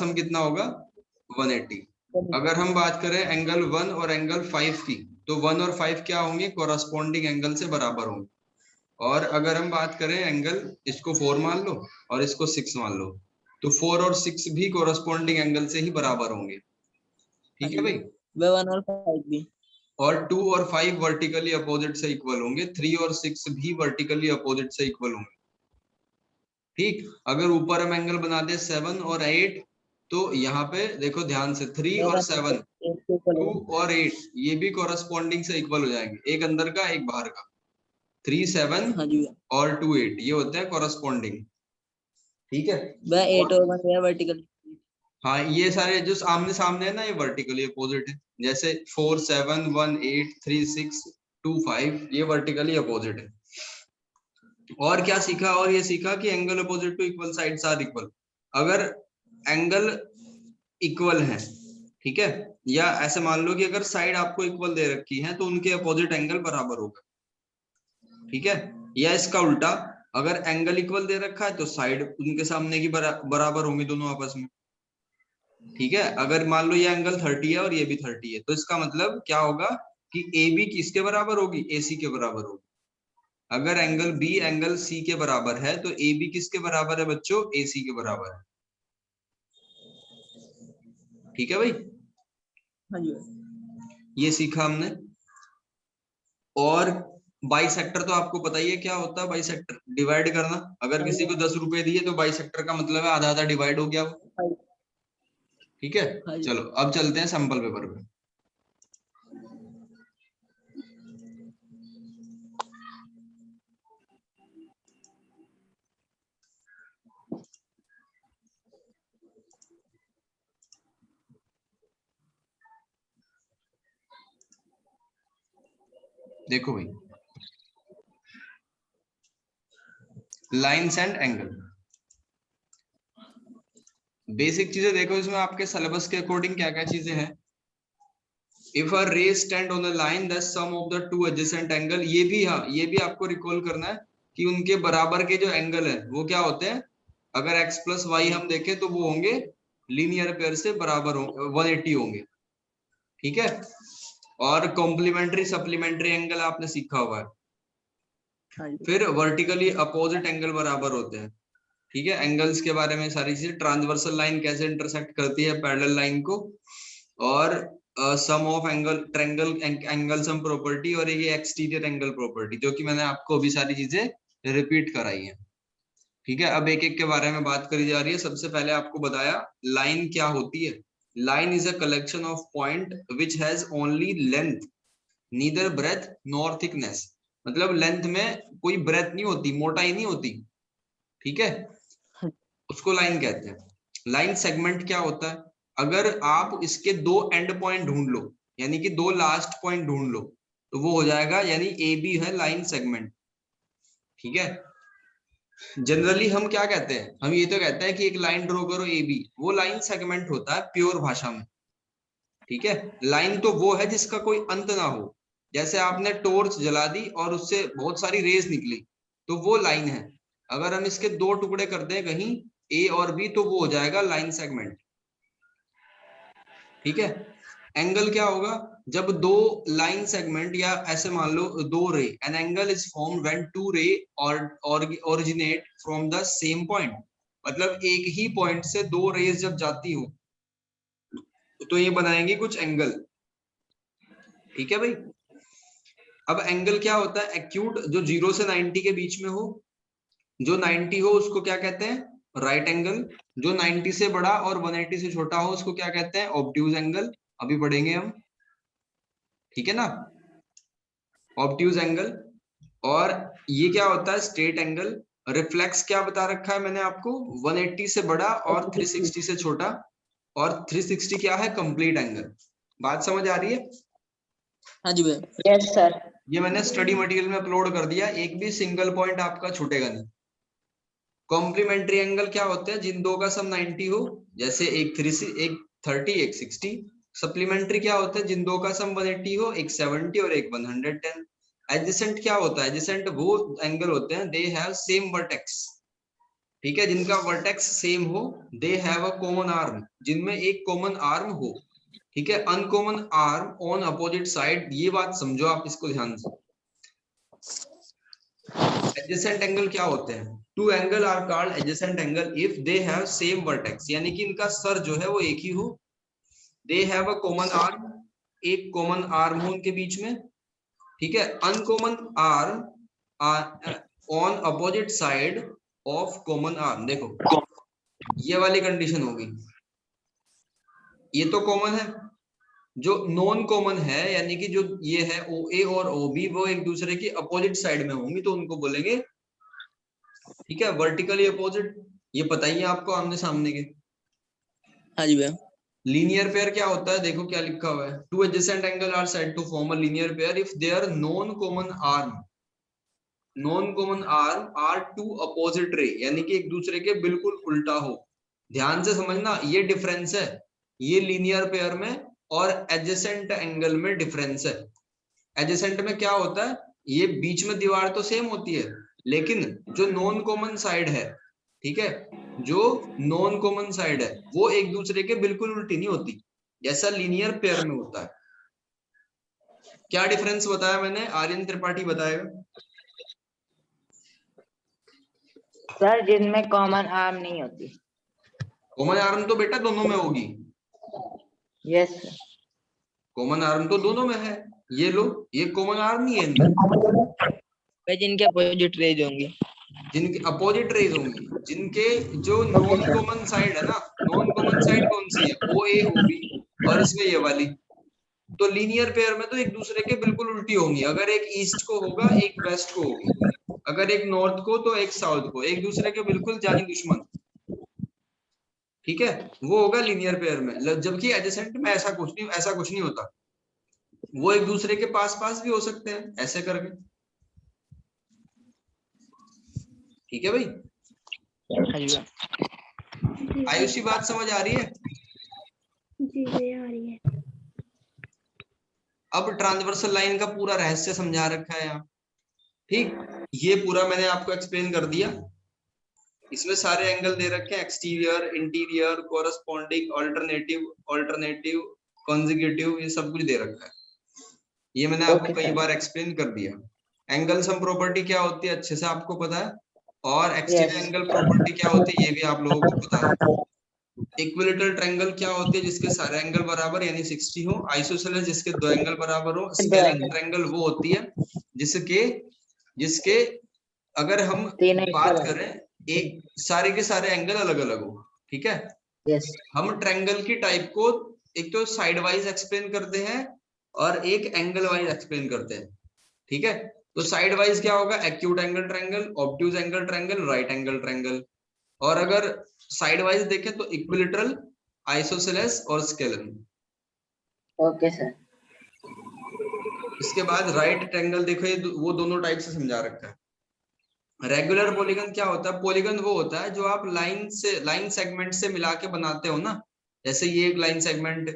सम कितना होगा 180। अगर हम बात करें एंगल 1 और एंगल 5 की, तो 1 और 5 क्या होंगे, कोरस्पॉन्डिंग एंगल से बराबर होंगे। और अगर हम बात करें एंगल, इसको 4 मान लो और इसको 6 मान लो, तो 4 और 6 भी कोरस्पॉन्डिंग एंगल से ही बराबर होंगे। ठीक है भाई। 1 और 5 भी। और 2 और 5 वर्टिकली अपोजिट से इक्वल होंगे, 3 और 6 भी वर्टिकली अपोजिट से इक्वल होंगे। ठीक, अगर ऊपर हम एंगल बना दे 7 और 8, तो यहाँ पे देखो ध्यान से 3 और 7, 2 और 8 ये भी कोरस्पॉन्डिंग से इक्वल हो जाएंगे, एक अंदर का एक बाहर का। 3 7 और 2 8 ये होते हैं कोरस्पॉन्डिंग। ठीक है, 8 और 1 वर्टिकल। हाँ ये सारे जो आमने सामने है ना, ये वर्टिकली अपोजिट है। जैसे 4 7 1 8 3 6 2 5 ये वर्टिकली अपोजिट है। और क्या सीखा, और ये सीखा कि angle opposite to equal sides are equal. अगर एंगल इक्वल है, ठीक है, या ऐसे मान लो कि अगर साइड आपको इक्वल दे रखी है तो उनके अपोजिट एंगल बराबर होगा। ठीक है, या इसका उल्टा, अगर एंगल इक्वल दे रखा है तो साइड उनके सामने की बराबर होंगी दोनों आपस में। ठीक है, अगर मान लो ये एंगल 30 है और ये भी 30 है, तो इसका मतलब क्या होगा कि ए बी किसके बराबर होगी, ए सी के बराबर होगी। अगर एंगल बी एंगल सी के बराबर है तो ए बी किसके बराबर है बच्चों, ए सी के बराबर है। ठीक है भाई, हाँ जी, ये सीखा हमने। और बाइसेक्टर तो आपको पता ही है क्या होता है, बाइसेक्टर डिवाइड करना। अगर किसी को 10 रुपए दिए तो बाइसेक्टर का मतलब है आधा आधा डिवाइड हो गया वो। ठीक है, चलो अब चलते हैं सैंपल पेपर पे। देखो भाई, लाइन्स एंड एंगल, बेसिक चीजें देखो इसमें आपके सिलेबस के अकॉर्डिंग क्या क्या चीजें हैं। If a ray stand on the line the sum of the two adjacent angle, ये भी, हाँ ये भी आपको रिकॉल करना है कि उनके बराबर के जो एंगल है वो क्या होते हैं। अगर x प्लस वाई हम देखें तो वो होंगे लीनियर पेयर से बराबर होंगे, 180 होंगे। ठीक है, और कॉम्प्लीमेंट्री सप्लीमेंट्री एंगल आपने सीखा हुआ है। फिर वर्टिकली अपोजिट एंगल बराबर होते हैं। ठीक है, एंगल्स के बारे में सारी चीजें, ट्रांसवर्सल लाइन कैसे इंटरसेक्ट करती है पैरेलल लाइन को, और sum of angle triangle angle sum property, और ये एक्सटीरियर एंगल प्रॉपर्टी, जो कि मैंने आपको अभी सारी चीजें रिपीट कराई है। ठीक है, अब एक एक के बारे में बात करी जा रही है। सबसे पहले आपको बताया लाइन क्या होती है। Line is a collection of point which has only length neither breadth nor thickness. मतलब लेंथ में कोई ब्रेथ नहीं होती, मोटाई नहीं होती। ठीक है, उसको लाइन कहते हैं। लाइन सेगमेंट क्या होता है, अगर आप इसके दो एंड पॉइंट ढूंढ लो, यानी कि दो लास्ट पॉइंट ढूंढ लो, तो वो हो जाएगा, यानी ए बी है लाइन सेगमेंट। ठीक है, जनरली हम क्या कहते हैं, हम ये तो कहते हैं कि एक लाइन ड्रॉ करो ए बी, वो लाइन सेगमेंट होता है प्योर भाषा में। ठीक है, लाइन तो वो है जिसका कोई अंत ना हो। जैसे आपने टॉर्च जला दी और उससे बहुत सारी रेज निकली, तो वो लाइन है। अगर हम इसके दो टुकड़े कर दें कहीं ए और बी, तो वो हो जाएगा लाइन सेगमेंट। ठीक है, एंगल क्या होगा, जब दो लाइन सेगमेंट, या ऐसे मान लो दो ray, an angle is formed when two ray originate from the same point. मतलब एक ही पॉइंट से दो रेज जब जाती हो तो ये बनाएंगे कुछ एंगल। ठीक है भाई, अब एंगल क्या होता है, एक्यूट, जो 0 से 90 के बीच में हो। जो 90 हो उसको क्या कहते हैं, राइट एंगल। जो 90 से बड़ा और 180 से छोटा हो उसको क्या कहते हैं, ऑब्ट्यूज एंगल। अभी पढ़ेंगे हम। ठीक है ना, ऑब्ट्यूज एंगल। और ये क्या होता है, स्ट्रेट एंगल। रिफ्लेक्स क्या बता रखा है मैंने आपको, 180 से बड़ा और 360 से छोटा। और 360 क्या है, कंप्लीट एंगल। बात समझ आ रही है। हाँ जी भैया। Yes sir. ये मैंने स्टडी मटेरियल में अपलोड कर दिया, एक भी सिंगल पॉइंट आपका छूटेगा नहीं। कॉम्प्लीमेंट्री एंगल क्या होते हैं, जिन दो का सम 90 हो, जैसे एक 30 एक 60। सप्लीमेंट्री क्या होता है, जिन दो का सम 180 हो, एक 70 और एक 110। एडजेसेंट क्या होता है, एडजेसेंट वो एंगल होते हैं, दे हैव सेम वर्टेक्स। ठीक है, जिनका वर्टेक्स सेम हो, they have a common arm, जिनमें एक कॉमन आर्म हो, ठीक है। Uncommon arm on opposite side, ये बात समझो आप इसको ध्यान से। एडजेसेंट एंगल क्या होते हैं? Two angle are called adjacent angle if they have same vertex, यानी कि इनका सर जो है वो एक ही हो। They have a common arm, एक कॉमन आर्म हो उनके बीच में, ठीक है। Uncommon arm on opposite side of common arm, देखो ये वाली कंडीशन होगी। ये तो कॉमन है। जो नॉन कॉमन है, यानी कि जो ये है ओ ए और ओ बी, वो एक दूसरे की अपोजिट साइड में होंगी, तो उनको बोलेंगे, ठीक है, वर्टिकली अपोजिट। ये पता ही है आपको, आमने सामने के। हाँ जी भैया। लीनियर पेयर क्या होता है? देखो क्या लिखा हुआ है, two adjacent angle are said to form a linear pair if their non common arm, non common arm are two opposite ray, यानी कि एक दूसरे के बिल्कुल उल्टा हो। ध्यान से समझना, ये डिफरेंस है, ये लीनियर पेयर में और एडजेसेंट एंगल में डिफरेंस है। एडजेसेंट में क्या होता है, ये बीच में दीवार तो सेम होती है, लेकिन जो नॉन कॉमन साइड है, ठीक है, जो नॉन कॉमन साइड है वो एक दूसरे के बिल्कुल उल्टी नहीं होती, जैसा लीनियर पेयर में होता है। क्या डिफरेंस बताया मैंने? आर्यन त्रिपाठी बताएगा। सर जिनमें कॉमन आर्म नहीं होती। कॉमन आर्म तो बेटा दोनों में होगी। Yes sir. कॉमन आर्म तो दोनों में है। ये लो, ये कॉमन आर्म नहीं है इनमें। जिनके अपोजिट रेज होंगी। जिनके अपोजिट रेज होंगी, जिनके जो नॉन कॉमन साइड है ना, नॉन कॉमन साइड कौन सी है? ओ ए ओ बी, और इसमें ये वाली। तो लीनियर पेयर में तो एक दूसरे के बिल्कुल उल्टी होंगी। अगर एक ईस्ट को होगा, एक वेस्ट को होगी। अगर एक नॉर्थ को तो एक साउथ को, एक दूसरे के बिल्कुल जानी दुश्मन, ठीक है, वो होगा लीनियर पेयर में। जबकि एडजेसेंट में ऐसा कुछ नहीं होता। वो एक दूसरे के पास पास भी हो सकते हैं, ऐसे करके। ठीक है भाई, हाँ जी भैया। आयुषी बात समझ आ रही है? जी आ रही है। अब ट्रांसवर्सल लाइन का पूरा रहस्य समझा रखा है यहाँ, ठीक। ये पूरा मैंने आपको एक्सप्लेन कर दिया। इसमें सारे एंगल दे रखे हैं, exterior, interior, corresponding, alternative, consecutive, ये सब कुछ दे रखा है। ये मैंने आपको कई बार एक्सप्लेन कर दिया। एंगल सम प्रॉपर्टी क्या होती है अच्छे से आपको पता है, और एक्सटीरियर एंगल प्रॉपर्टी क्या होती है ये भी आप लोगों को पता है। इक्विलेटरल ट्रायंगल क्या होती है? जिसके सारे एंगल बराबर यानी 60 हो। आइसोसेलेस जिसके दो एंगल बराबर हो। स्केलिन ट्रायंगल वो होती है जिसके जिसके अगर हम बात करें, एक सारे के सारे एंगल अलग अलग हो, ठीक है। यस। हम ट्रायंगल की टाइप को एक तो साइड वाइज एक्सप्लेन करते हैं और एक एंगल वाइज एक्सप्लेन करते हैं, ठीक है। तो साइड वाइज क्या होगा? Acute angle triangle, obtuse angle triangle, right angle triangle. और अगर साइड वाइज देखें तो इक्विलेटरल, आइसोसेलेस और स्केलिन। Okay sir. इसके बाद राइट ट्रायंगल देखो, ये वो दोनों टाइप से समझा रखा है। रेगुलर पॉलीगन क्या होता है? पॉलीगन वो होता है जो आप लाइन सेगमेंट से मिला के बनाते हो ना। जैसे ये एक लाइन सेगमेंट,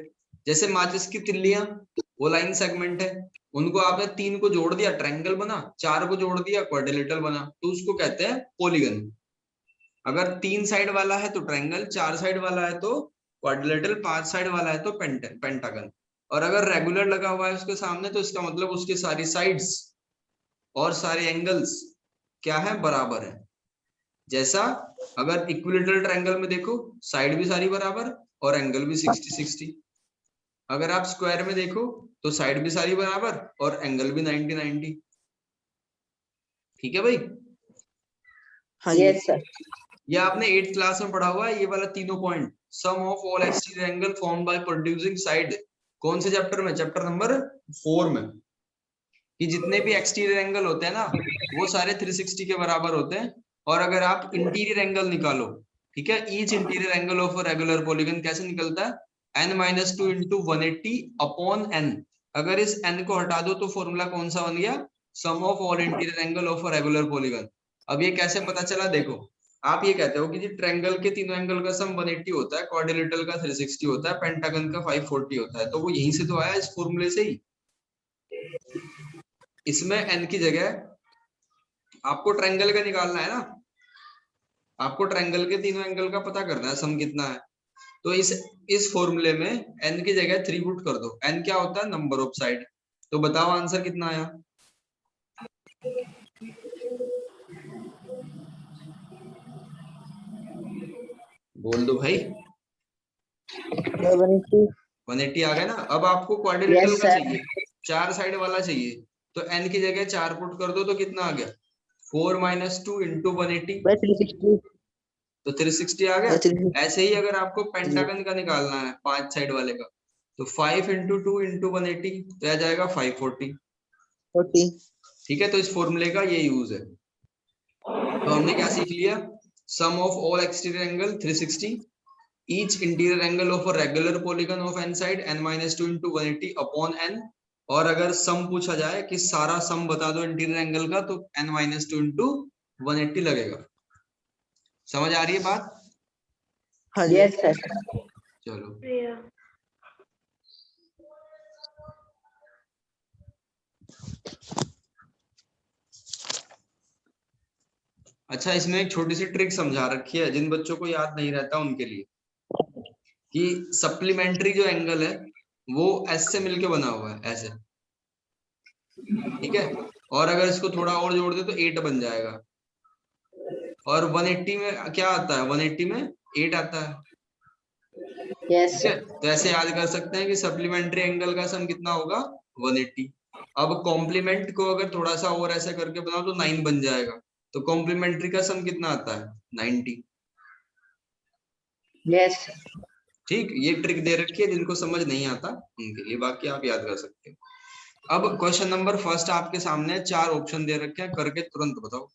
जैसे माचिस की तिल्लियां, वो लाइन सेगमेंट है। उनको आपने 3 को जोड़ दिया, ट्रायंगल बना। 4 को जोड़ दिया, क्वाड्रिलेटरल बना, तो उसको कहते हैं पॉलीगन। अगर 3 साइड वाला है तो ट्रायंगल, 4 साइड वाला है तो क्वाड्रिलेटरल, 5 साइड वाला है तो पेंटागन। और अगर रेगुलर लगा हुआ है उसके सामने, तो इसका मतलब उसकी सारी साइड्स और सारे एंगल्स क्या है? बराबर है। जैसा अगर इक्विलेटरल ट्रायंगल में देखो, साइड भी सारी बराबर और एंगल भी 60-60। अगर आप स्क्वायर में देखो तो साइड भी सारी बराबर और एंगल भी 90-90। ठीक है भाई। हाँ जी यस सर। ये आपने 8th क्लास में पढ़ा हुआ है, ये वाला तीनों point. Sum of all exterior angle formed by producing side. कौन से चैप्टर में? चैप्टर नंबर 4 में। कि जितने भी एक्सटीरियर एंगल होते हैं ना, वो सारे 360 के बराबर होते हैं। और अगर आप इंटीरियर एंगल निकालो, ठीक है, each interior angle of a regular polygon कैसे निकलता है? n-2 into 180 upon n। अगर इस n को हटा दो तो फॉर्मूला कौन सा बन गया? Sum of all interior angle of a regular polygon. अब ये कैसे पता चला? देखो, आप ये कहते हो कि जी ट्रायंगल के तीनों एंगल का सम 180 होता है, क्वाड्रिलेटरल का 360 होता है, पेंटागन का 540 होता है, तो वो यहीं से तो आया, इस फॉर्मूले से ही। इसमें n की जगह आपको ट्रायंगल का निकालना है ना, आपको ट्रायंगल के तीनों एंगल का पता करना है, सम कितना है। तो इस फॉर्मूले में n की जगह 3 पुट कर दो। n क्या होता है? Number of side. तो बताओ आंसर कितना आया? बोल दो भाई। 180 आ गया ना। अब आपको क्वाड्रिलेटरल Yes, का sir. चाहिए, 4 साइड वाला चाहिए। तो n की जगह 4 पुट कर दो तो कितना आ गया? 4 - 2 × 180, By 360. तो 360 आ गया। By 360. ऐसे ही अगर आपको पेंटागन का निकालना है 5 साइड वाले का, तो 5 × 2 × 180 तो आ जाएगा 540। 40. ठीक है, तो इस फॉर्मूले का ये यूज है। तो हमने क्या सीख लिया? Sum of all exterior angle 360, each interior angle of a regular polygon of n side n - 2 × 180 upon n। और अगर सम पूछा जाए कि सारा सम बता दो इंटीरियर एंगल का, तो n - 2 × 180 लगेगा। समझ आ रही है बात? हाँ जी। Yes, sir. चलो। भैया अच्छा, इसमें एक छोटी सी ट्रिक समझा रखी है जिन बच्चों को याद नहीं रहता उनके लिए, कि सप्लीमेंट्री जो एंगल है वो एस से मिलके बना हुआ है, ऐसे। ठीक है, और अगर इसको थोड़ा और जोड़ दे तो 8 बन जाएगा। और 180 में क्या आता है? 180 में 8 आता है। Yes, ठीक है, sir. तो ऐसे याद कर सकते हैं कि सप्लीमेंट्री एंगल का सम कितना होगा? 180। अब कॉम्प्लीमेंट को अगर थोड़ा सा और ऐसे करके बनाओ तो 9 बन जाएगा। तो कॉम्प्लीमेंट्री का सम कितना आता है? 90। Yes, sir. ठीक, ये ट्रिक दे रखी है, जिनको समझ नहीं आता उनके लिए, बाकी आप याद कर सकते हो। अब क्वेश्चन नंबर फर्स्ट आपके सामने 4 ऑप्शन दे रखे हैं, करके तुरंत बताओ।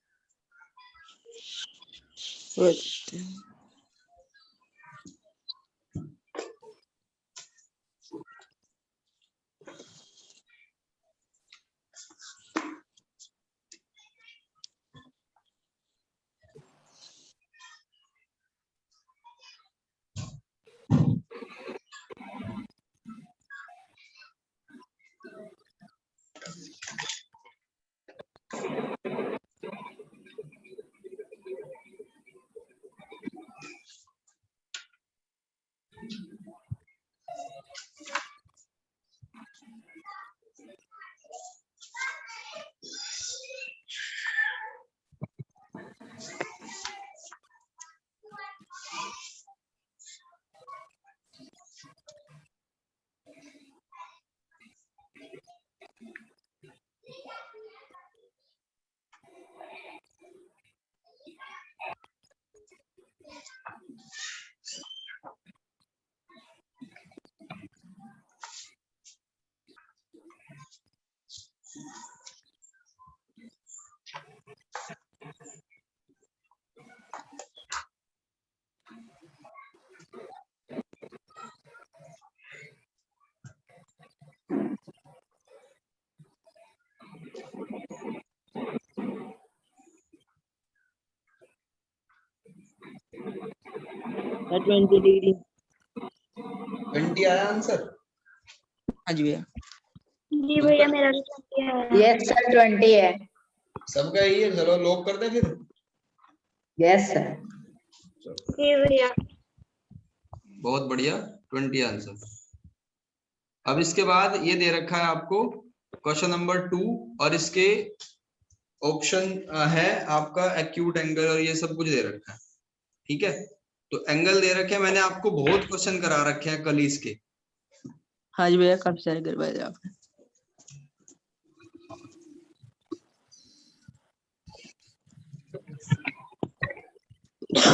Sir 20 degree. 20 आया आंसर? हाँ जी भैया। जी भैया मेरा भी समझ आया। Yes, sir. 20 है. सबका यही है, चलो लॉक कर दे फिर। Yes, sir. जी भैया बहुत बढ़िया, 20 आंसर। अब इसके बाद ये दे रखा है आपको क्वेश्चन नंबर 2, और इसके ऑप्शन है आपका एक्यूट एंगल और ये सब कुछ दे रखा है। ठीक है, तो एंगल दे रखे हैं, मैंने आपको बहुत क्वेश्चन करा रखे हैं कल इसके। हाँ जी भैया, काफी सारे करवाए थे आपने।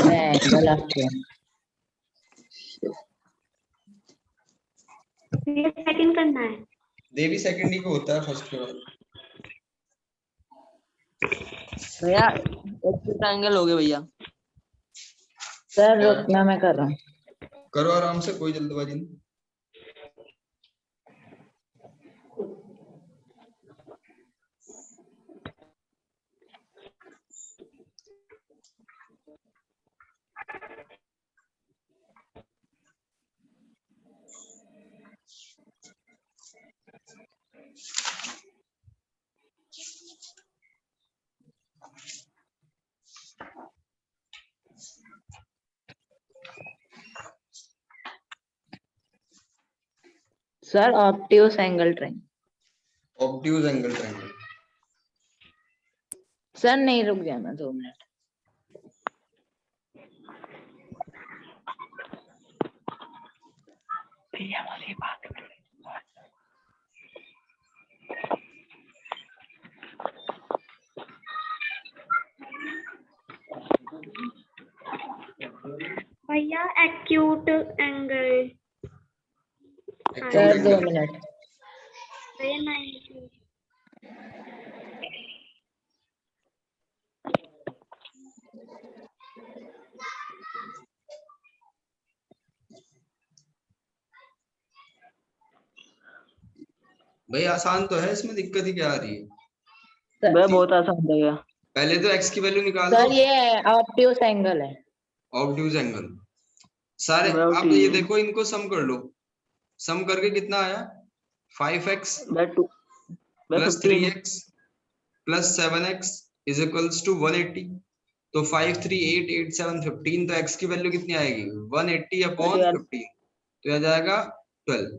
एंगल आपके भैया सेकंड करना है। देवी सेकंड ही को होता है फर्स्ट के बाद। भैया एक्यूट एंगल हो गया भैया। सर रुकना, मैं कर रहा हूँ. करो आराम से, कोई जल्दबाजी नहीं। Sir obtuse angle triangle. Obtuse angle triangle. Sir नहीं, रुक जाना 2 मिनट। भैया acute angle. Acute sir 2 angle. Minute. भैया 90। भाई आसान तो है, इसमें दिक्कत ही क्या आ रही है? भैया बहुत आसान था भैया। पहले तो x की वैल्यू निकाल सर दो। ये ऑब्ट्यूज एंगल है। ऑब्ट्यूज एंगल सारे। भैया अब ये ठीक है। देखो, इनको सम कर लो। सम करके कितना आया? 5x भैया टू भैया plus 15। 3x plus 7x is equals to 180। तो 5 3 8 8 7 15। तो x की वैल्यू कितनी आएगी? 180 तो अपॉन यार 15। तो आ जाएगा 12।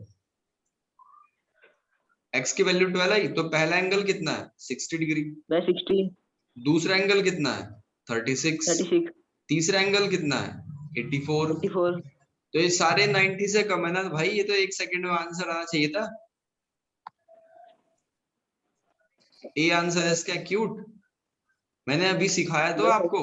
x की वैल्यू 12 आई, तो पहला एंगल कितना है? 60 डिग्री। भैया 16 दूसरा एंगल कितना है? 36। 36 तीसरा एंगल कितना है? 84। 84। तो ये सारे 90 से कम है ना भाई, ये तो 1 सेकंड में आंसर आना चाहिए था। ए आंसर है इसका एक्यूट। मैंने अभी सिखाया तो भैया आपको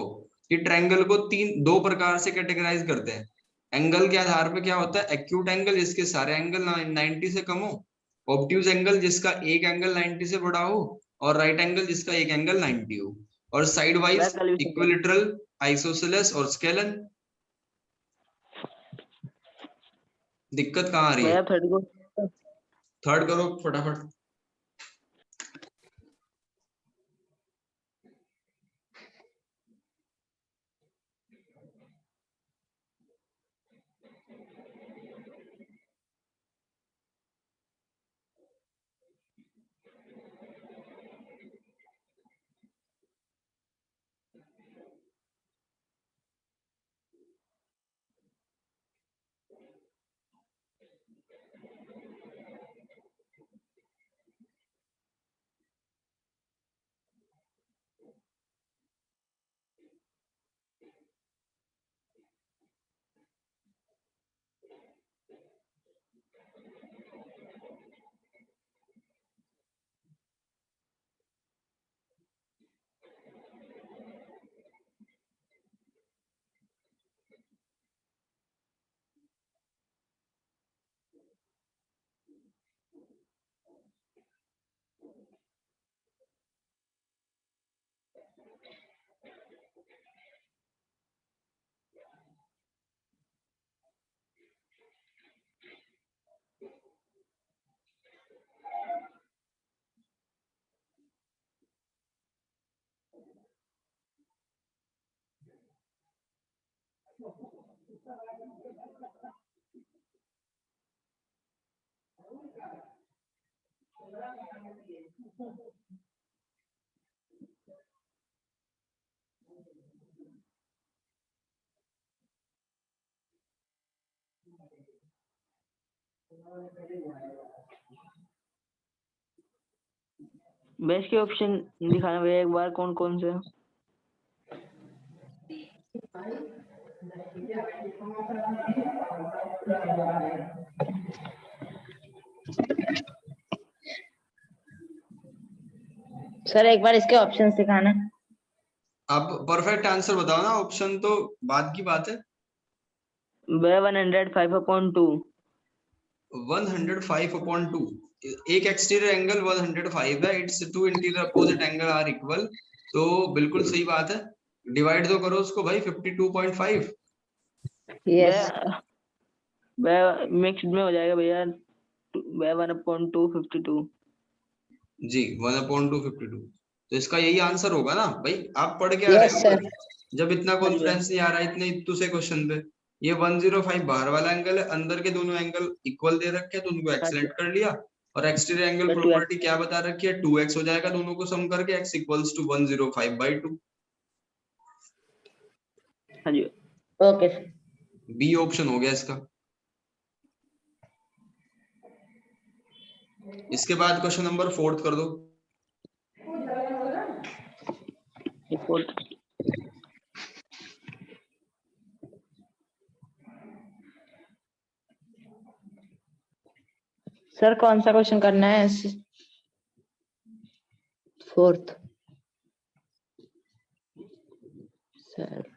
कि ट्रायंगल को दो प्रकार से कैटेगराइज करते हैं। एंगल के आधार पे क्या होता है? एक्यूट एंगल जिसके सारे एंगल 90 से कम हो, ऑब्ट्यूज एंगल जिसका एक एंगल 90 से बड़ा हो, और राइट एंगल जिसका एक एंगल 90 हो, और साइड भैया वाइज कल भी सुन इक्विलेटरल, आइसोसेलेस और स्केलन। दिक्कत कहाँ आ रही है? भैया थर्ड को। थर्ड करो फटाफट। बेस्ट के ऑप्शन दिखाना भैया एक बार, कौन कौन से? सर एक बार इसके ऑप्शन दिखाना। अब परफेक्ट आंसर बताओ ना, ऑप्शन तो बाद की बात है। भैया 105/2। 105/2। एक एक्सटीरियर एंगल 105 है, its two interior opposite angle are equal. तो बिल्कुल सही बात है। डिवाइड तो करो उसको भाई 52.5। यस। भैया भैया मिक्स्ड में हो जाएगा भैया। भैया 1/2 52। जी 1/252। तो इसका यही आंसर होगा ना भाई। आप पढ़ के आ रहे यस हो सर। पर जब इतना हाँ जी भैया। कॉन्फिडेंस नहीं आ रहा है इतने इत्तू से क्वेश्चन पे। ये 105 बाहर वाला एंगल है, अंदर के दोनों एंगल इक्वल दे रखे हैं तो उनको हाँ जी एक्सीलेंट कर लिया। और एक्सटीरियर एंगल भैया 2x। प्रॉपर्टी क्या बता रखी है? 2x हो जाएगा दोनों को सम करके, x इक्वल्स टू 105/2। हाँ जी। Okay sir. बी ऑप्शन हो गया इसका। इसके बाद क्वेश्चन नंबर 4 कर दो। रिपोर्ट सर कौन सा क्वेश्चन करना है? 4th sir.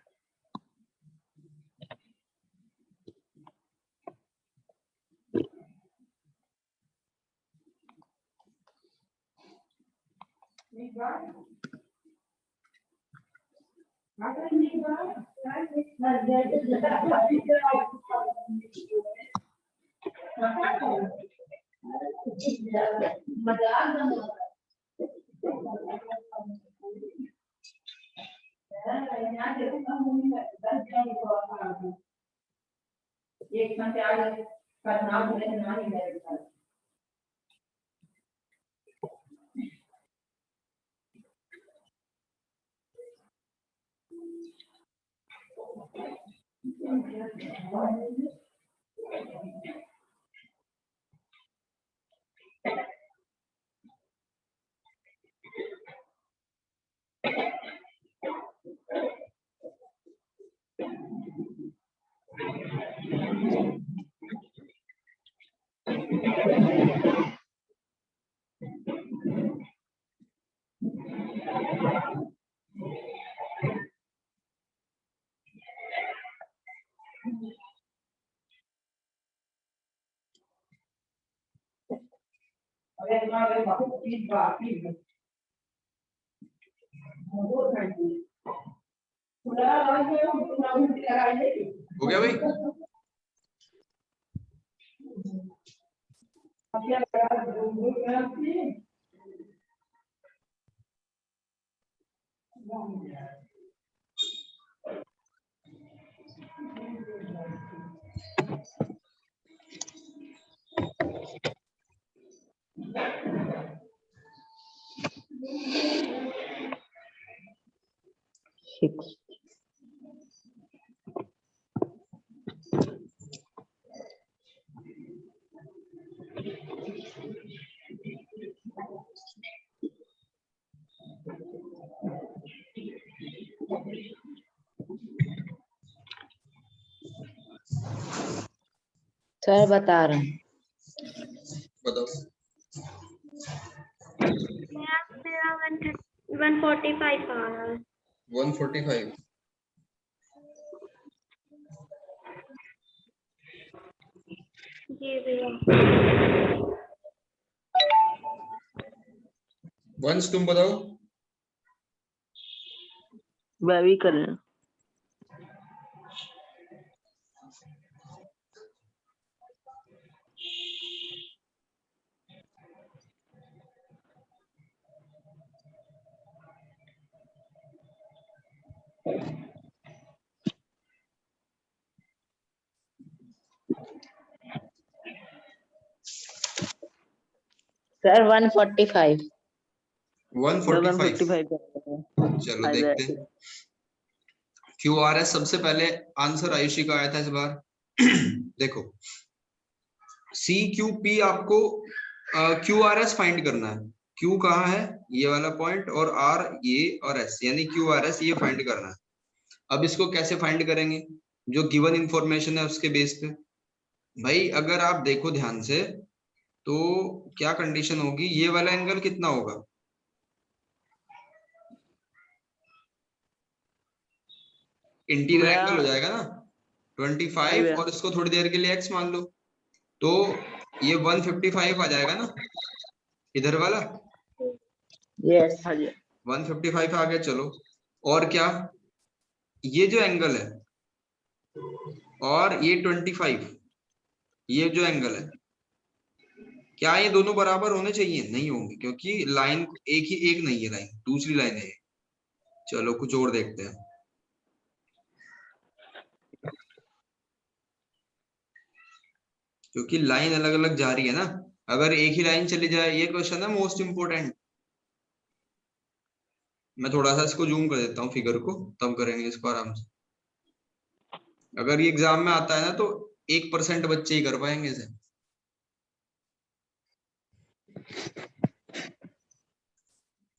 हो गया भाई? सर बता रहे हैं। बताओ। मेरा 145 आ रहा है। 145। जी भैया। वंश तुम बताओ। मैं भी कर रहा हूँ। सर 145। 145। 155 कर रहा हूँ। चलो देखते हैं। QRS सबसे पहले आंसर आयुषी का आया था इस बार। देखो CQP आपको QRS फाइंड करना है। Q कहाँ है? ये वाला पॉइंट, और R ये, और S यानी QRS ये फाइंड करना है। अब इसको कैसे फाइंड करेंगे? जो गिवन इंफॉर्मेशन है उसके बेस पे। भाई अगर आप देखो ध्यान से तो क्या कंडीशन होगी, ये वाला एंगल कितना होगा? इंटीरियर एंगल हो जाएगा ना 25, और इसको थोड़ी देर के लिए x मान लो, तो ये 155 आ जाएगा ना इधर वाला। यस। 155 आ गया। चलो और क्या, ये जो एंगल है और ये 25, ये जो एंगल है, क्या ये दोनों बराबर होने चाहिए? नहीं होंगे, क्योंकि लाइन एक नहीं है, लाइन दूसरी लाइन है। चलो कुछ और देखते हैं। क्योंकि लाइन अलग अलग जा रही है ना, अगर एक ही लाइन चली जाए, ये क्वेश्चन है मोस्ट इंपोर्टेंट। मैं थोड़ा सा इसको जूम कर देता हूँ फिगर को, तब करेंगे इसको आराम से। अगर ये एग्जाम में आता है ना तो 1% बच्चे ही कर पाएंगे इसे।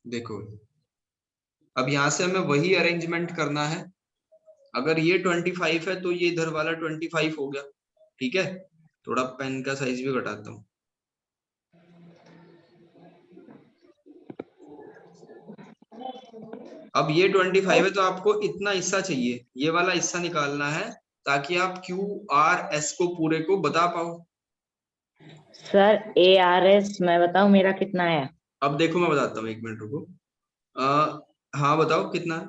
देखो अब यहाँ से हमें वही अरेंजमेंट करना है। अगर ये 25 है तो ये इधर वाला 25 हो गया। ठीक है, थोड़ा पेन का साइज भी घटाता हूँ। अब ये 25 है तो आपको इतना हिस्सा चाहिए, ये वाला हिस्सा निकालना है ताकि आप क्यू आर एस को पूरे को बता पाओ। सर ARS मैं बताऊं मेरा कितना है? अब देखो मैं बताता हूँ, 1 मिनट रुको। हाँ बताओ कितना है।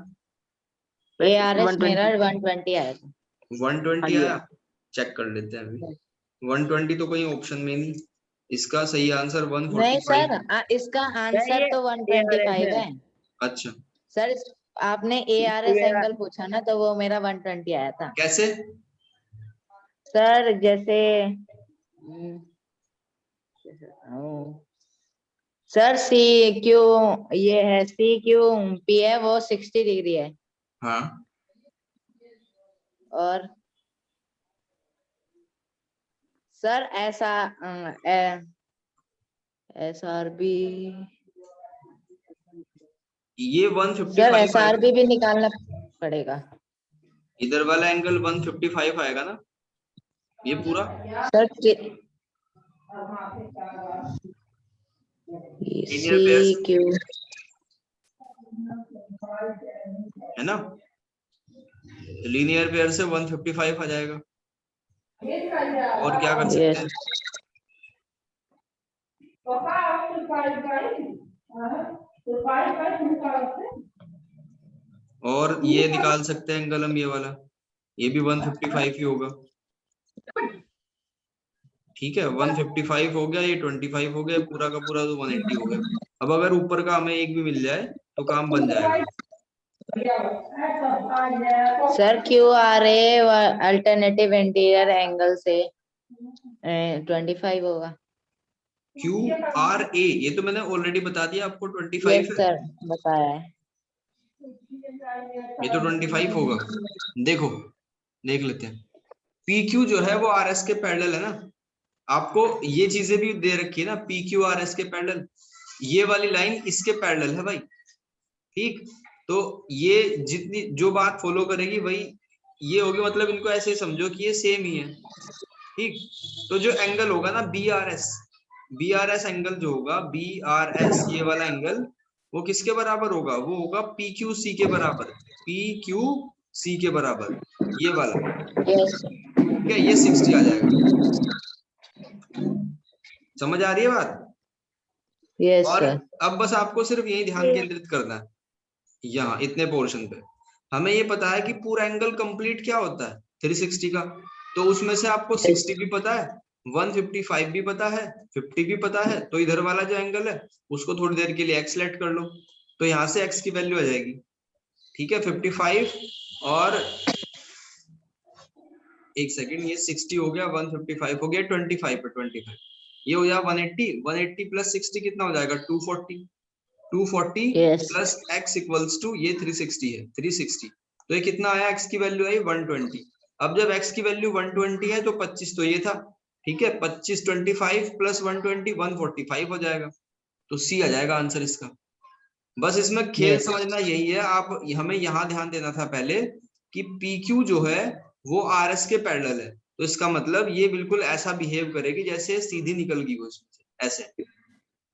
ARS मेरा 120। 120 आया था। 120 हाँ जी आया, चेक कर लेते हैं अभी। 120 तो कोई ऑप्शन में नहीं, इसका सही आंसर नहीं 145। सर, इसका सर आंसर ये तो ARS 125 है। है। अच्छा, सर आपने ARS एंगल पूछा ना, तो वो मेरा 120 आया था। कैसे? सर जैसे सर CQ, ये है CQP है, वो 60 डिग्री है। हाँ और सर ऐसा SRB, ये सर 155 आएगा, SRB भी निकालना पड़ेगा। इधर वाला एंगल 155 आएगा ना, ये पूरा। सर लीनियर पेयर से CQ है ना, लीनियर पेयर से 155 आ जाएगा। और क्या कर सकते हैं? और ये निकाल सकते हैं एंगल हम, ये वाला, ये भी 155 ही होगा। ठीक है, 155 हो गया, ये 25 हो गया, पूरा का पूरा तो 180 हो गया। अब अगर ऊपर का हमें एक भी मिल जाए तो काम बन जाएगा। Sir QRA alternative interior angle से 25 होगा। क्यू आर ए, ये तो मैंने ऑलरेडी बता दिया आपको, 25 यस है। सर, बताया है। ये तो 25 होगा। देखो, देख लेते हैं। पी क्यू जो है वो आर एस के पैरेलल है ना, आपको ये चीजें भी दे रखी है ना, पी क्यू आर एस के पैरेलल, ये वाली लाइन इसके पैरेलल है भाई। ठीक, तो ये जितनी जो बात फॉलो करेगी वही ये होगी, मतलब इनको ऐसे ही समझो कि ये सेम ही है। ठीक, तो जो एंगल होगा ना बी आर एस एंगल जो होगा, बी आर एस ये वाला एंगल, वो किसके बराबर होगा? वो होगा पी क्यू सी के बराबर, पी क्यू सी के बराबर, ये वाला। यस ठीक है, ये 60 आ जाएगा। समझ आ रही है बात? यस और सर। अब बस आपको सिर्फ यही ध्यान केंद्रित करना है, यहाँ इतने पोर्शन पे। हमें ये पता है कि पूरा एंगल कंप्लीट क्या होता है 360 का, तो उसमें से आपको 60 भी पता है, 155 भी पता है, 50 भी पता है, तो इधर वाला जो एंगल है उसको थोड़ी देर के लिए एक्स लेट कर लो, तो यहाँ से एक्स की वैल्यू आ जाएगी। ठीक है, 55 और एक सेकंड, ये 60 हो गया, 155 हो गया, 25 पे 25 ये हो जाएगा 180, 180 प्लस 60 कितना हो जाएगा? 240, 240 yes plus x equals to ये 360 है, 360, तो ये कितना आया? x की वैल्यू आई 120। अब जब x की वैल्यू 120 है तो 25 तो ये था। ठीक है, 25 25 प्लस 120 145 हो जाएगा, तो C आ जाएगा आंसर इसका। बस इसमें खेल यस समझना यही है, आप हमें यहाँ ध्यान देना था पहले कि PQ जो है वो RS के पैरेलल है, तो इसका मतलब ये बिल्कुल ऐसा बिहेव करेगी जैसे सीधी निकल गई वो इसमें से, ऐसे।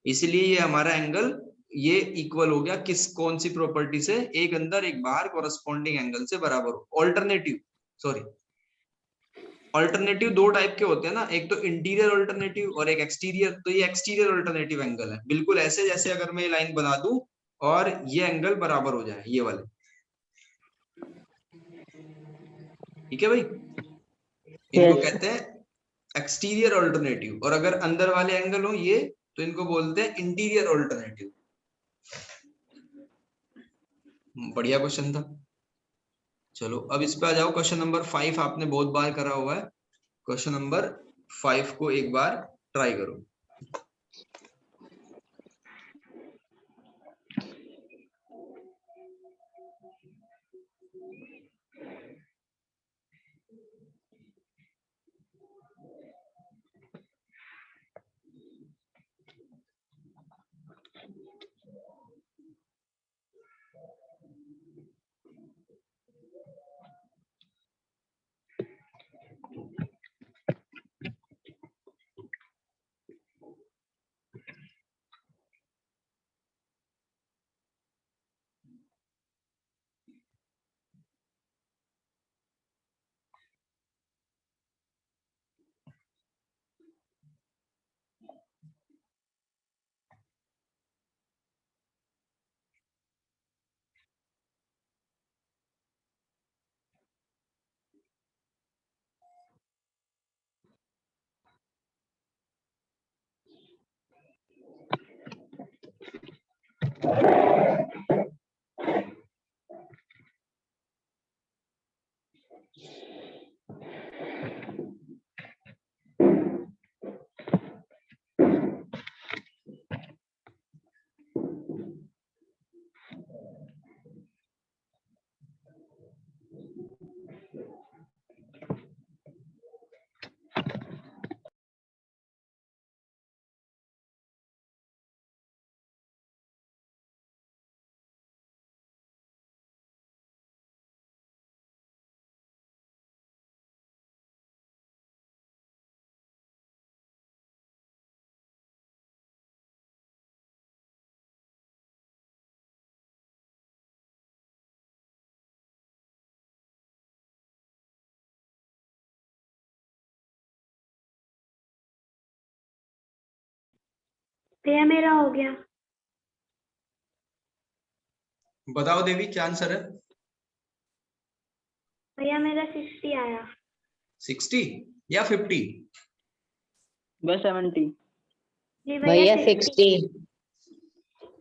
इसलिए ये हमारा एंगल ये इक्वल हो गया किस, कौन सी प्रॉपर्टी से? एक अंदर एक बाहर कॉरस्पॉन्डिंग एंगल से बराबर हो। ऑल्टरनेटिव, सॉरी, ऑल्टरनेटिव दो टाइप के होते हैं ना, एक तो इंटीरियर ऑल्टरनेटिव और एक एक्सटीरियर, तो ये एक्सटीरियर ऑल्टरनेटिव एंगल है, बिल्कुल ऐसे जैसे अगर मैं ये लाइन बना दूं और ये एंगल बराबर हो जाए, ये वाले। ठीक है भाई, इनको यस कहते हैं एक्सटीरियर ऑल्टरनेटिव, और अगर अंदर वाले एंगल हो ये, तो इनको बोलते हैं इंटीरियर ऑल्टरनेटिव। बढ़िया क्वेश्चन था। चलो अब इस पे आ जाओ, क्वेश्चन नंबर 5 आपने बहुत बार करा हुआ है, क्वेश्चन नंबर 5 को एक बार ट्राई करो। भैया मेरा हो गया। बताओ देवी क्या आंसर है? भैया मेरा 60 आया। 60 या 50? बस 70। जी भैया 60। 60।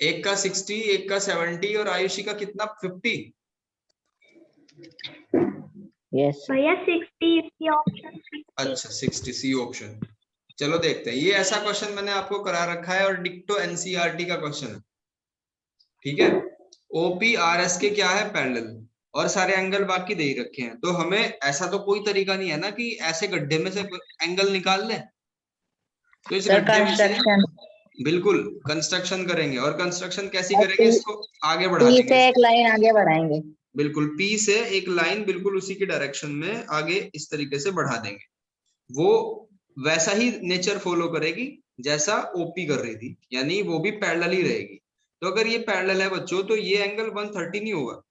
एक का 60, एक का 70 और आयुषी का कितना 50? यस भैया 60 की ऑप्शन 60। अच्छा 60 सी ऑप्शन। चलो देखते हैं, ये ऐसा क्वेश्चन मैंने आपको करा रखा है और डिक्टो एनसीईआरटी का क्वेश्चन है, ठीक है। ओपीआरएस के क्या है पैरेलल और सारे एंगल बाकी दे ही रखे हैं, तो हमें ऐसा तो कोई तरीका नहीं है ना कि ऐसे गड्ढे में से एंगल निकाल लें, तो इस सर गड्ढे में से कंस्ट्रक्शन बिल्कुल कंस्ट्रक्शन करेंगे। और कंस्ट्रक्शन कैसी और करेंगे, इसको आगे बढ़ा पी देंगे। से एक लाइन आगे बढ़ाएंगे। बिल्कुल पी से एक लाइन बिल्कुल उसी की डायरेक्शन में आगे इस तरीके से बढ़ा देंगे, वो वैसा ही नेचर फॉलो करेगी जैसा ओपी कर रही थी, यानी वो भी पैरेलल ही रहेगी। तो अगर ये पैरेलल है बच्चों, तो ये एंगल 130 नहीं होगा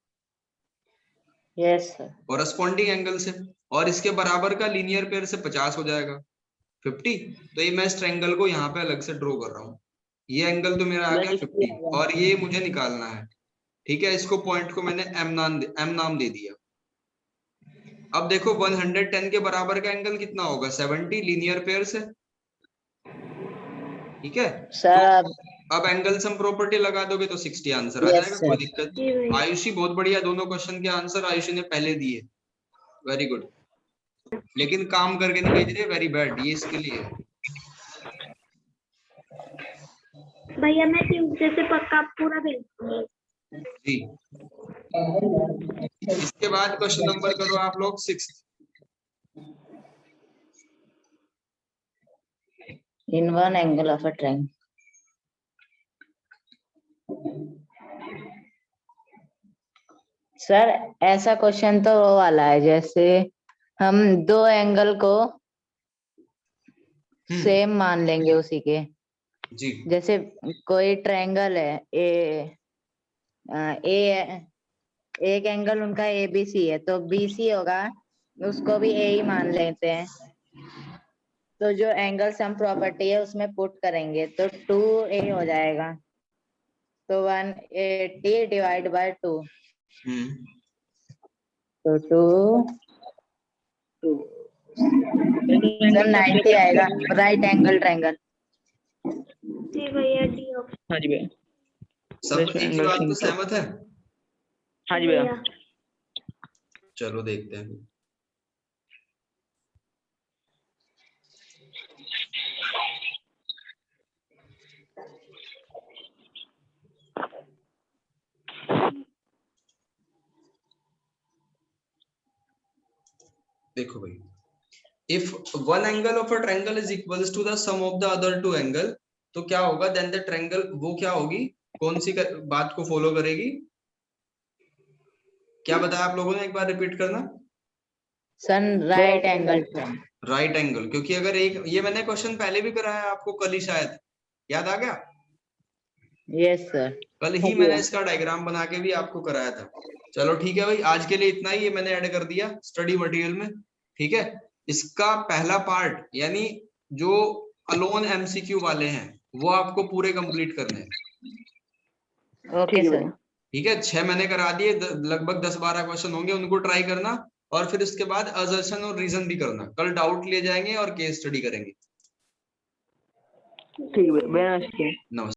यस सर। कॉरस्पॉन्डिंग एंगल से, और इसके बराबर का लीनियर पेयर से 50 हो जाएगा 50। तो ये मैं इस ट्रायंगल को यहाँ पे अलग से ड्रॉ कर रहा हूँ, ये एंगल तो मेरा आ गया 50 और ये मुझे निकालना है, ठीक है। इसको पॉइंट को मैंने एम नाम दे दिया। अब देखो 110 के बराबर का एंगल कितना होगा, 70 लीनियर पेयर से, ठीक है। सर तो अब एंगल सम प्रॉपर्टी लगा दोगे तो 60 आंसर आ यस जाएगा, सर। कोई दिक्कत जी नहीं। भैया। आयुषी बहुत बढ़िया, दोनों क्वेश्चन के आंसर आयुषी ने पहले दिए, वेरी गुड। लेकिन काम करके नहीं भेज रहे, वेरी बैड, ये इसके लिए है। भैया मैं ट्यूसडे से पक्का पूरा भेजूंगी। जी, इसके बाद क्वेश्चन नंबर करो आप लोग 6। In one angle of a triangle. Sir ऐसा क्वेश्चन तो वो वाला है जैसे हम दो एंगल को सेम मान लेंगे उसी के, जी जैसे कोई ट्रायंगल है ए एक एंगल उनका एबीसी है तो बीसी होगा, उसको भी ए ही मान लेते हैं। तो जो एंगल सम प्रॉपर्टी है उसमें पुट करेंगे तो 2a हो जाएगा, तो 180 डिवाइड बाय 2, तो 2 सर 90 आएगा राइट एंगल ट्रायंगल। जी भैया डी ऑप्शन। हाँ जी भैया। सब वैसे एक ही एंगल बात पे थिंक तो। सहमत है? हाँ जी भैया। चलो देखते हैं। देखो भाई, if one angle of a triangle is equals to the sum of the other two angle, तो क्या होगा, देन द ट्रायंगल, वो क्या होगी, कौन सी बात को फॉलो करेगी? क्या बताया आप लोगों ने, एक बार रिपीट करना। सन राइट एंगल। राइट एंगल, क्योंकि अगर एक, ये मैंने क्वेश्चन पहले भी कराया आपको कल ही, शायद याद आ गया, यस सर। कल ही मैंने इसका डायग्राम बना के भी आपको कराया था। चलो ठीक है भाई, आज के लिए इतना ही, ये मैंने ऐड कर दिया स्टडी मटेरियल में, ठीक है। इसका पहला पार्ट यानी जो अलोन एमसीक्यू वाले हैं वो आपको पूरे कंप्लीट करने हैं, ओके सर। ठीक है। 6 मैंने करा दिए, लगभग 10-12 क्वेश्चन होंगे, उनको ट्राई करना, और फिर इसके बाद असर्शन और रीजन भी करना। कल डाउट लिए जाएंगे और केस स्टडी करेंगे। ठीक है भैया। नमस्ते।